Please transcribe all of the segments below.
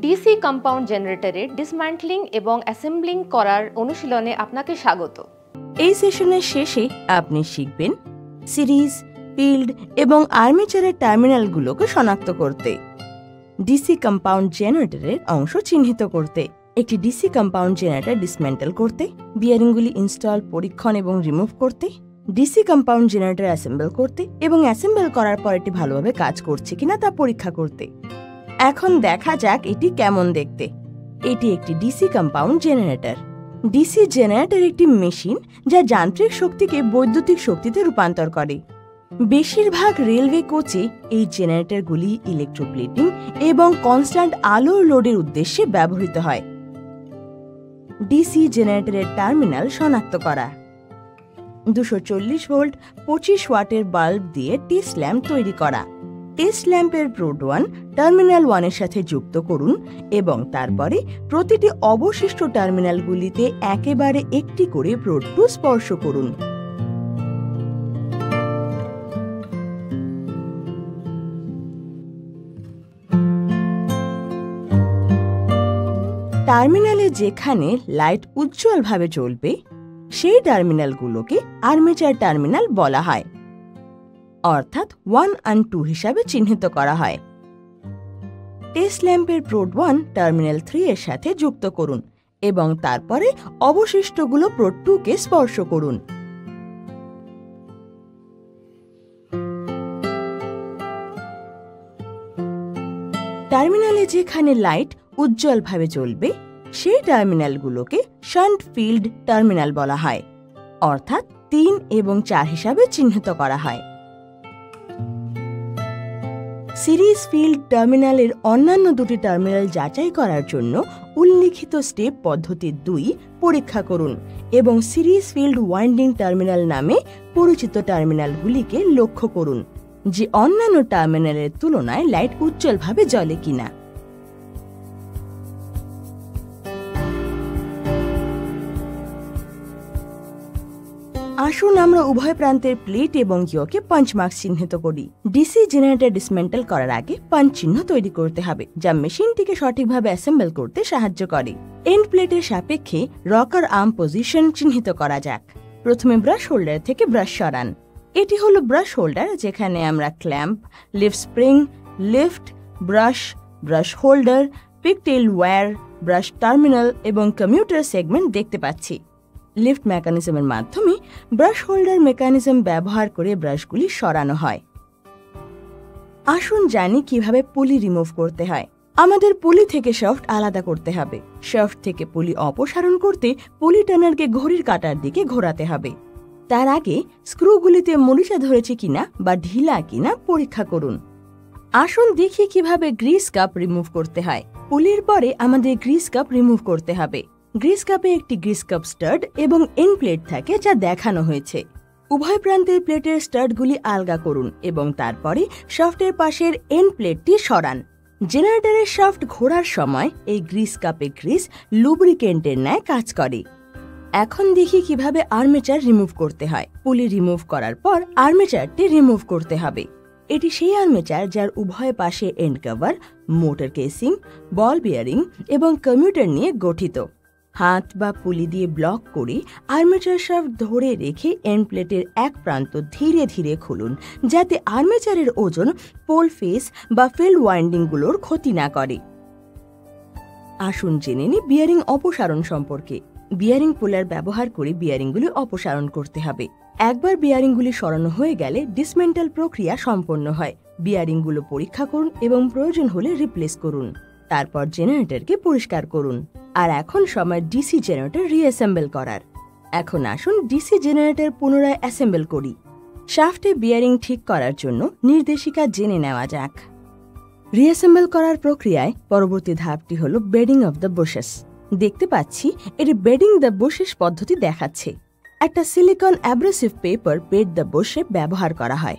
DC compound জেনারেটরের ডিসম্যান্টলিং এবং assembling করার অনুশীলনে আপনাকে স্বাগত। এই সেশনের শেষে আপনি শিখবেন সিরিজ, ফিল্ড এবং আর্মেচারের টার্মিনালগুলোকে শনাক্ত করতে, ডিসি কম্পাউন্ড জেনারেটরের অংশ চিহ্নিত করতে, একটি ডিসি কম্পাউন্ড জেনারেটর ডিসমেন্টাল করতে, বিয়ারিংগুলি ইনস্টল, পরীক্ষণ এবং রিমুভ করতে, ডিসি কম্পাউন্ড জেনারেটর অ্যাসেম্বল করতে এবং অ্যাসেম্বল করার পর এটি ভালোভাবে কাজ করছে কিনা তা পরীক্ষা করতে। এখন দেখা যাক এটি কেমন দেখতে। এটি একটি DC compound generator. DC generator একটি মেশিন যা যান্ত্রিক শক্তিকে বৈদ্যুতিক শক্তিতে রূপান্তর করে। বেশিরভাগ রেলওয়ে কোচে এই জেনারেটরগুলি ইলেকট্রোপ্লেটিং এবং কনস্ট্যান্ট আলোর লোডের উদ্দেশ্যে ব্যবহৃত হয়। ডিসি জেনারেটরের টার্মিনাল শনাক্ত করা। 240 ভোল্ট 25 ওয়াটের বাল্ব দিয়ে টেস্ট ল্যাম্প তৈরি করা। টেস্ট ল্যাম্পের পোর্ট 1 টার্মিনাল 1 এর সাথে যুক্ত করুন এবং তারপরে প্রতিটি অবশিষ্ট টার্মিনালগুলিতে একেবারে একটি করে পোর্ট 2 স্পর্শ করুন। টার্মিনালে যেখানে লাইট উজ্জ্বলভাবে জ্বলবে সেই টার্মিনালগুলোকে আর্মেচার টার্মিনাল বলা হয়, অর্থাৎ 1 and 2 হিসাবে চিহ্নিত করা হয়। টেস্ট ল্যাম্পের পোর্ট 1 টার্মিনাল 3 এর সাথে যুক্ত করুন এবং তারপরে অবশিষ্টগুলো পোর্ট 2 কে স্পর্শ করুন। টার্মিনালে যেখানে লাইট উজ্জ্বলভাবে জ্বলবে সেই টার্মিনালগুলোকে শান্ট ফিল্ড টার্মিনাল বলা হয়, অর্থাৎ 3 এবং 4 হিসাবে চিহ্নিত করা হয়। সিরিজ ফিল্ড টার্মিনালের অন্যান্য দুটি টার্মিনাল যাচাই করার জন্য উল্লিখিত স্টেপ পদ্ধতি 2 পরীক্ষা করুন এবং সিরিজ ফিল্ড ওয়াইন্ডিং টার্মিনাল নামে পরিচিত টার্মিনালগুলিকে লক্ষ্য করুন যে অন্যান্য টার্মিনালের তুলনায় লাইট উজ্জ্বলভাবে জ্বলে কিনা। আসুন আমরা উভয় প্রান্তের প্লেট এবং ইয়োকে পাঞ্চ মার্ক চিহ্নিত করি। ডিসি জেনারেটর ডিসমেন্টাল করার আগে পাঞ্চ চিহ্ন তৈরি করতে হবে যা মেশিনটিকে সঠিকভাবে অ্যাসেম্বল করতে সাহায্য করে। এন্ড প্লেটের সাপেক্ষে রকার আর্ম পজিশন চিহ্নিত করা যাক। প্রথমে ব্রাশ হোল্ডার থেকে ব্রাশ সরান। এটি হলো ব্রাশ হোল্ডার যেখানে আমরা clamp, lift spring, lift, brush holder, pigtail wire, brush terminal এবং কমিউটার সেগমেন্ট দেখতে পাচ্ছি। লিফট মেকানিজমের মাধ্যমে ব্রাশ হোল্ডার মেকানিজম ব্যবহার করে ব্রাশগুলি সরানো হয়। আসুন জানি কিভাবে পুলি রিমুভ করতে হয়। আমাদের পুলি থেকে শাফট আলাদা করতে হবে। শাফট থেকে পুলি অপসারণ করতে পুলি টার্নারকে ঘড়ির কাঁটার দিকে ঘোরাতে হবে। তার আগে স্ক্রুগুলিতে মরিচা ধরেছে কিনা বা ঢিলা কিনা পরীক্ষা করুন। আসুন দেখি কিভাবে গ্রিস কাপ রিমুভ করতে হয়। পুলির পরে আমাদের গ্রিস কাপ রিমুভ করতে হবে। গ্রিস কাপে একটি গ্রিস কাপ স্টাড এবং এন্ড প্লেট থাকে যা দেখানো হয়েছে। উভয় প্রান্তের প্লেটের স্টাডগুলি আলগা করুন এবং তারপরে শাফটের পাশের এন্ড প্লেটটি সরান। জেনারেটরের শাফট ঘোরার সময় এই গ্রিস কাপে গ্রিস লুব্রিকেন্টের ন্যায় কাজ করে। এখন দেখি কিভাবে আর্মেচার রিমুভ করতে হয়। পুলি রিমুভ করার পর আর্মেচারটি রিমুভ করতে হবে। এটি সেই আর্মেচার যার উভয় পাশে end cover, motor casing, ball bearing এবং কমিউটার নিয়ে গঠিত। হাত বা পুলি দিয়ে ব্লক করে আর্মেচার শাফট ধরে রেখে এন্ড প্লেটের এক প্রান্ত ধীরে ধীরে খুলুন যাতে আর্মেচারের ওজন পোল ফেস বা ফিল্ড ওয়াইন্ডিংগুলোর ক্ষতি না করে। আসুন জেনে নিই বিয়ারিং অপসারণ সম্পর্কে। বিয়ারিং পুলার ব্যবহার করে বিয়ারিংগুলি অপসারণ করতে হবে। একবার বিয়ারিংগুলি সরানো হয়ে গেলে ডিসমেন্টাল প্রক্রিয়া সম্পন্ন হয়। বিয়ারিংগুলো পরীক্ষা করুন এবং প্রয়োজন হলে রিপ্লেস করুন। তারপর জেনারেটরকে পরিষ্কার করুন। আর এখন সময় ডিসি জেনারেটর রিঅ্যাসেম্বল করার। এখন আসুন ডিসি জেনারেটর পুনরায় অ্যাসেম্বল করি। শাফটে বিয়ারিং ঠিক করার জন্য নির্দেশিকা জেনে নেওয়া যাক। রিঅ্যাসেম্বল করার প্রক্রিয়ায় পরবর্তী ধাপটি হল বেডিং অফ দ্য বুশেস। দেখতে পাচ্ছি এটি বেডিং দ্য বুশেস পদ্ধতি দেখাচ্ছে। একটা silicon abrasive paper bed the বুশে ব্যবহার করা হয়।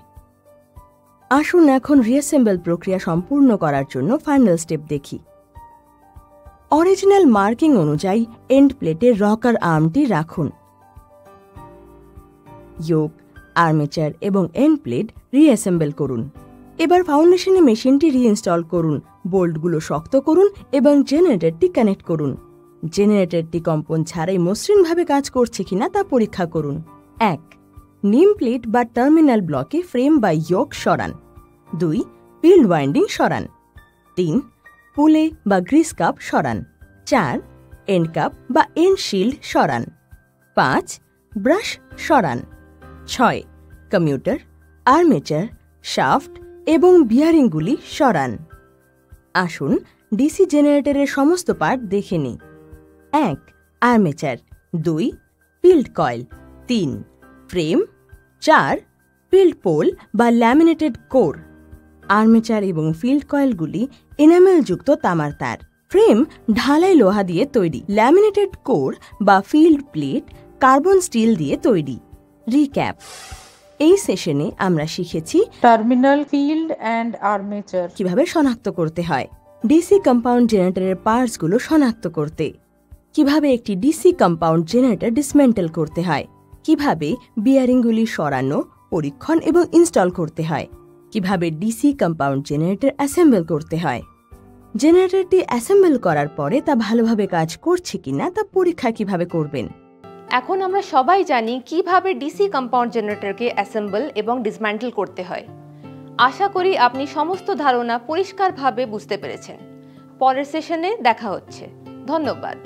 আসুন এখন রিঅ্যাসেম্বল প্রক্রিয়া সম্পূর্ণ করার জন্য ফাইনাল স্টেপ দেখি। অরিজিনাল মার্কিং অনুযায়ী এন্ড প্লেটে রকার আর্মটি রাখুন। ইয়োক, আর্মেচার এবং এন্ড প্লেট রিঅ্যাসেম্বল করুন। এবার ফাউন্ডেশনে মেশিনটি রিইনস্টল করুন। বোল্টগুলো শক্ত করুন এবং জেনারেটরটি কানেক্ট করুন। জেনারেটরটি কম্পন ছাড়াই মসৃণভাবে কাজ করছে কিনা তা পরীক্ষা করুন। 1. নিম প্লেট বা টার্মিনাল ব্লকে ফ্রেম বা ইয়োক সরান। 2. ফিল্ড ওয়াইন্ডিং সরান। 3. পুলে বা গ্রিস কাপ সরান। 4. এন্ড কাপ বা এন্ড শিল্ড সরান। 5. ব্রাশ সরান। 6. কমিউটার, আর্মেচার, শাফট এবং বিয়ারিংগুলি সরান। আসুন ডিসি জেনারেটরের সমস্ত পার্ট দেখে নিই। 1. Armature. 2. Field coil. 3. Frame. 4. Field pole বা ল্যামিনেটেড কোর। আর্মেচার এবং ফিল্ড কয়েলগুলি এনামেলযুক্ত তামার তার। ফ্রেম ঢালাই লোহা দিয়ে তৈরি। ল্যামিনেটেড কোর বা ফিল্ড প্লেট কার্বন স্টিল দিয়ে তৈরি। রিক্যাপ: এই সেশনে আমরা শিখেছি টার্মিনাল, ফিল্ড অ্যান্ড আর্মেচার কিভাবে শনাক্ত করতে হয়, ডিসি কম্পাউন্ড জেনারেটরের পার্টসগুলো শনাক্ত করতে, কিভাবে একটি ডিসি কম্পাউন্ড জেনারেটর ডিসমেন্টেল করতে হয়, কিভাবে বিয়ারিংগুলি সরানো, পরীক্ষণ এবং ইনস্টল করতে হয়, কিভাবে ডিসি কম্পাউন্ড জেনারেটর অ্যাসেম্বল করতে হয়। জেনারেটরটি অ্যাসেম্বল করার পরে তা ভালোভাবে কাজ করছে কিনা তা পরীক্ষা কিভাবে করবেন। এখন আমরা সবাই জানি কিভাবে ডিসি কম্পাউন্ড জেনারেটরকে অ্যাসেম্বল এবং ডিসম্যান্টেল করতে হয়। আশা করি আপনি সমস্ত ধারণা পরিষ্কারভাবে বুঝতে পেরেছেন। পরের সেশনে দেখা হচ্ছে। ধন্যবাদ।